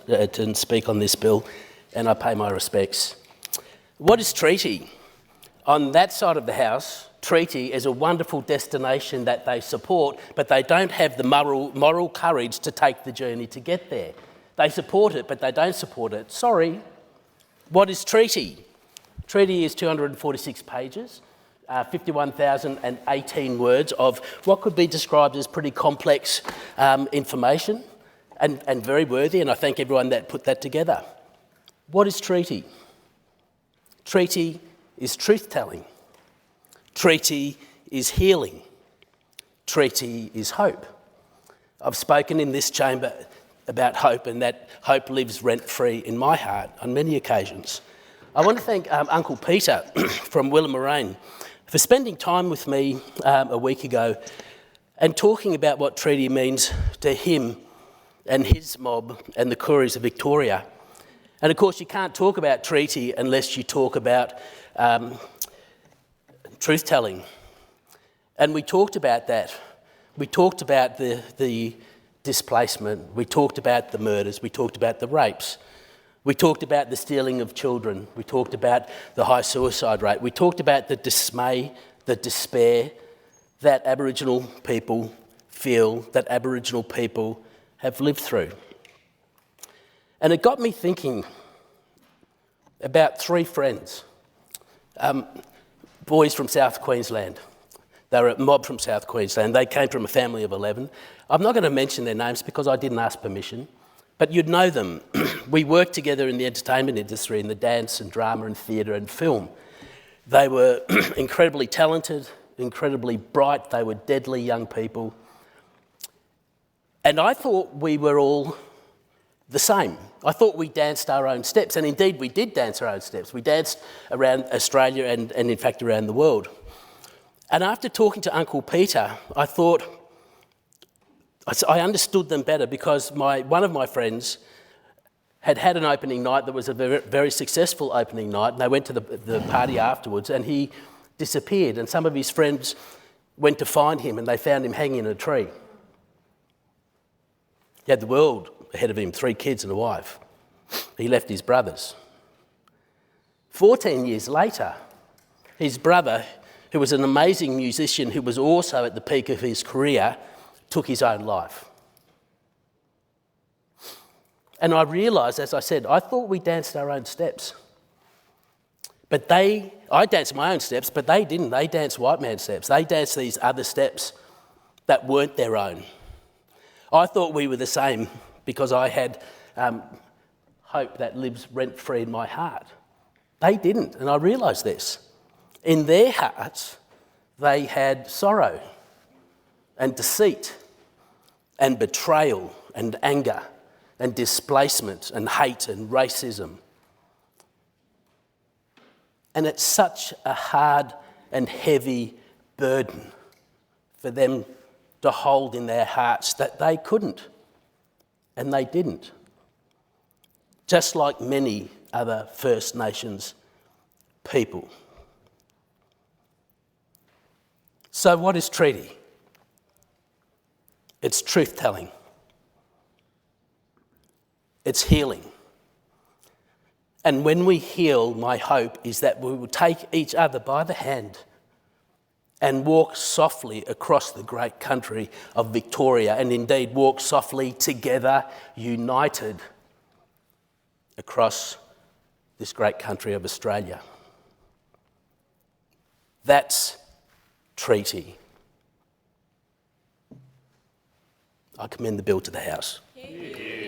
to speak on this bill, and I pay my respects. What is treaty? On that side of the House, treaty is a wonderful destination that they support, but they don't have the moral courage to take the journey to get there. They support it, but they don't support it. Sorry. What is treaty? Treaty is 246 pages, 51,018 words of what could be described as pretty complex information and very worthy, and I thank everyone that put that together. What is treaty? Treaty is truth-telling. Treaty is healing. Treaty is hope. I've spoken in this chamber about hope, and that hope lives rent-free in my heart on many occasions. I want to thank Uncle Peter from Willamaraine for spending time with me a week ago and talking about what treaty means to him and his mob and the Koris of Victoria. And of course, you can't talk about treaty unless you talk about truth-telling. And we talked about that. We talked about the displacement. We talked about the murders. We talked about the rapes. We talked about the stealing of children. We talked about the high suicide rate. We talked about the dismay, the despair that Aboriginal people feel, that Aboriginal people have lived through. And it got me thinking about three friends, boys from South Queensland. They were a mob from South Queensland. They came from a family of 11. I'm not going to mention their names because I didn't ask permission, but you'd know them. We worked together in the entertainment industry, in the dance and drama and theatre and film. They were incredibly talented, incredibly bright. They were deadly young people. And I thought we were all the same. I thought we danced our own steps, and indeed we did dance our own steps. We danced around Australia and in fact around the world. And after talking to Uncle Peter, I thought I understood them better because one of my friends had an opening night that was a very, very successful opening night, and they went to the party afterwards, and he disappeared, and some of his friends went to find him, and they found him hanging in a tree. He had the world ahead of him, 3 kids and a wife. He left his brothers. 14 years later, his brother, who was an amazing musician who was also at the peak of his career, took his own life. And I realised, as I said, I thought we danced our own steps. But I danced my own steps, but they didn't. They danced white man steps. They danced these other steps that weren't their own. I thought we were the same because I had hope that lives rent-free in my heart. They didn't, and I realised this. In their hearts, they had sorrow and deceit and betrayal and anger and displacement and hate and racism. And it's such a hard and heavy burden for them to hold in their hearts that they couldn't, and they didn't. Just like many other First Nations people. So what is treaty? It's truth-telling. It's healing. And when we heal, my hope is that we will take each other by the hand and walk softly across the great country of Victoria, and indeed walk softly together, united, across this great country of Australia. That's treaty. I commend the bill to the House.